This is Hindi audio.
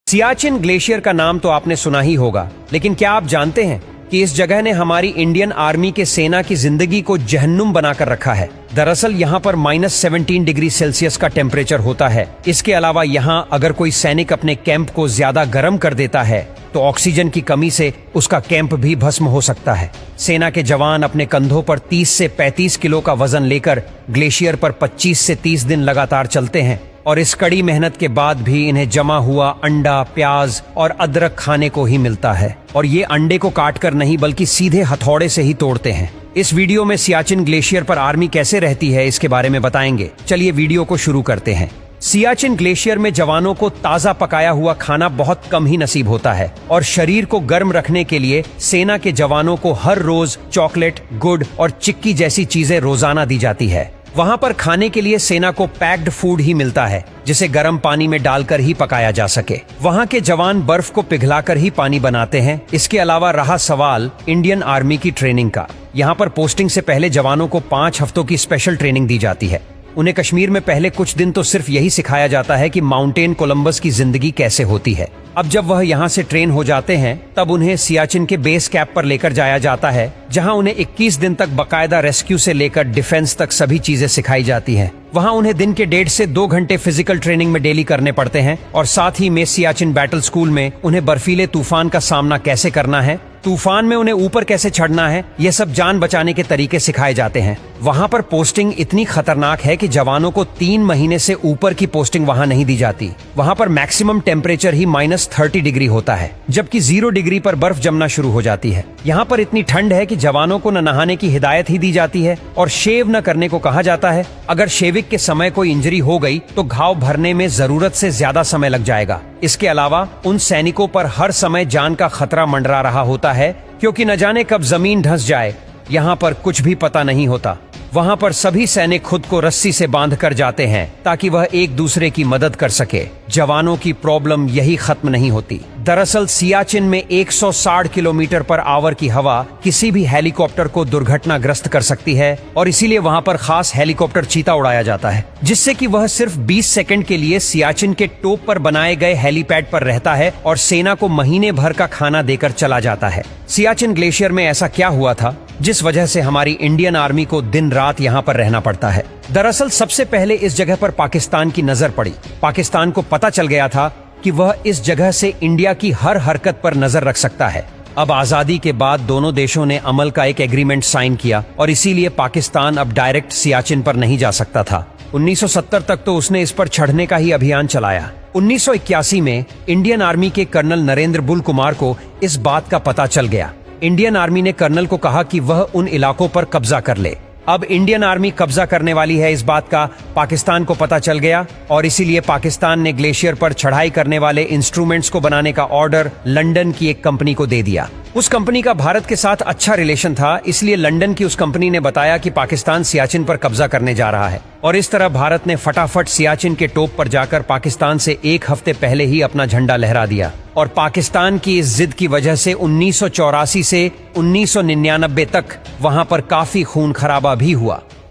सियाचिन ग्लेशियर का नाम तो आपने सुना ही होगा, लेकिन क्या आप जानते हैं कि इस जगह ने हमारी इंडियन आर्मी के सेना की जिंदगी को जहन्नुम बनाकर रखा है। दरअसल यहाँ पर -17 डिग्री सेल्सियस का टेम्परेचर होता है। इसके अलावा यहाँ अगर कोई सैनिक अपने कैंप को ज्यादा गर्म कर देता है तो ऑक्सीजन की कमी से उसका कैंप भी भस्म हो सकता है। सेना के जवान अपने कंधों पर 30 से 35 किलो का वजन लेकर ग्लेशियर पर 25 से 30 दिन लगातार चलते हैं और इस कड़ी मेहनत के बाद भी इन्हें जमा हुआ अंडा, प्याज और अदरक खाने को ही मिलता है। और ये अंडे को काट कर नहीं बल्कि सीधे हथौड़े से ही तोड़ते हैं। इस वीडियो में सियाचिन ग्लेशियर पर आर्मी कैसे रहती है इसके बारे में बताएंगे। चलिए वीडियो को शुरू करते हैं। सियाचिन ग्लेशियर में जवानों को ताजा पकाया हुआ खाना बहुत कम ही नसीब होता है और शरीर को गर्म रखने के लिए सेना के जवानों को हर रोज चॉकलेट, गुड़ और चिक्की जैसी चीजें रोजाना दी जाती है। वहाँ पर खाने के लिए सेना को पैक्ड फूड ही मिलता है जिसे गर्म पानी में डालकर ही पकाया जा सके। वहाँ के जवान बर्फ को पिघलाकर ही पानी बनाते हैं। इसके अलावा रहा सवाल इंडियन आर्मी की ट्रेनिंग का, यहाँ पर पोस्टिंग से पहले जवानों को 5 हफ्तों की स्पेशल ट्रेनिंग दी जाती है। उन्हें कश्मीर में पहले कुछ दिन तो सिर्फ यही सिखाया जाता है कि माउंटेन कोलंबस की जिंदगी कैसे होती है। अब जब वह यहाँ से ट्रेन हो जाते हैं तब उन्हें सियाचिन के बेस कैंप पर लेकर जाया जाता है, जहाँ उन्हें 21 दिन तक बकायदा रेस्क्यू से लेकर डिफेंस तक सभी चीजें सिखाई जाती हैं। वहाँ उन्हें दिन के 1.5 से 2 घंटे फिजिकल ट्रेनिंग में डेली करने पड़ते हैं और साथ ही में सियाचिन बैटल स्कूल में उन्हें बर्फीले तूफान का सामना कैसे करना है, तूफान में उन्हें ऊपर कैसे चढ़ना है, यह सब जान बचाने के तरीके सिखाए जाते हैं। वहाँ पर पोस्टिंग इतनी खतरनाक है कि जवानों को 3 महीने से ऊपर की पोस्टिंग वहाँ नहीं दी जाती। वहाँ पर मैक्सिमम टेम्परेचर ही -30 डिग्री होता है, जबकि 0 डिग्री पर बर्फ जमना शुरू हो जाती है। यहाँ पर इतनी ठंड है कि जवानों को न नहाने की हिदायत ही दी जाती है और शेव न करने को कहा जाता है। अगर शेविंग के समय कोई इंजरी हो गई तो घाव भरने में जरूरत से ज्यादा समय लग जाएगा। इसके अलावा उन सैनिकों पर हर समय जान का खतरा मंडरा रहा होता है, क्योंकि न जाने कब जमीन धंस जाए। यहाँ पर कुछ भी पता नहीं होता। वहाँ पर सभी सैनिक खुद को रस्सी से बांध कर जाते हैं ताकि वह एक दूसरे की मदद कर सके। जवानों की प्रॉब्लम यही खत्म नहीं होती। दरअसल सियाचिन में 160 किलोमीटर पर आवर की हवा किसी भी हेलीकॉप्टर को दुर्घटनाग्रस्त कर सकती है और इसीलिए वहाँ पर खास हेलीकॉप्टर चीता उड़ाया जाता है, जिससे कि वह सिर्फ 20 सेकंड के लिए सियाचिन के टॉप पर बनाए गए हेलीपैड पर रहता है और सेना को महीने भर का खाना देकर चला जाता है। सियाचिन ग्लेशियर में ऐसा क्या हुआ था जिस वजह से हमारी इंडियन आर्मी को दिन रात यहाँ पर रहना पड़ता है? दरअसल सबसे पहले इस जगह पर पाकिस्तान की नजर पड़ी। पाकिस्तान को पता चल गया था कि वह इस जगह से इंडिया की हर हरकत पर नजर रख सकता है। अब आजादी के बाद दोनों देशों ने अमल का एक एग्रीमेंट साइन किया और इसीलिए पाकिस्तान अब डायरेक्ट सियाचिन पर नहीं जा सकता था। 1970 तक तो उसने इस पर चढ़ने का ही अभियान चलाया। 1981 में इंडियन आर्मी के कर्नल नरेंद्र बुल कुमार को इस बात का पता चल गया। इंडियन आर्मी ने कर्नल को कहा कि वह उन इलाकों पर कब्जा कर ले। अब इंडियन आर्मी कब्जा करने वाली है इस बात का पाकिस्तान को पता चल गया और इसीलिए पाकिस्तान ने ग्लेशियर पर चढ़ाई करने वाले इंस्ट्रूमेंट्स को बनाने का ऑर्डर लंदन की एक कंपनी को दे दिया। उस कंपनी का भारत के साथ अच्छा रिलेशन था, इसलिए लंदन की उस कंपनी ने बताया कि पाकिस्तान सियाचिन पर कब्जा करने जा रहा है और इस तरह भारत ने फटाफट सियाचिन के टॉप पर जाकर पाकिस्तान से 1 हफ्ते पहले ही अपना झंडा लहरा दिया। और पाकिस्तान की इस जिद की वजह से 1984 से 1999 तक वहां पर काफी खून खराबा भी हुआ।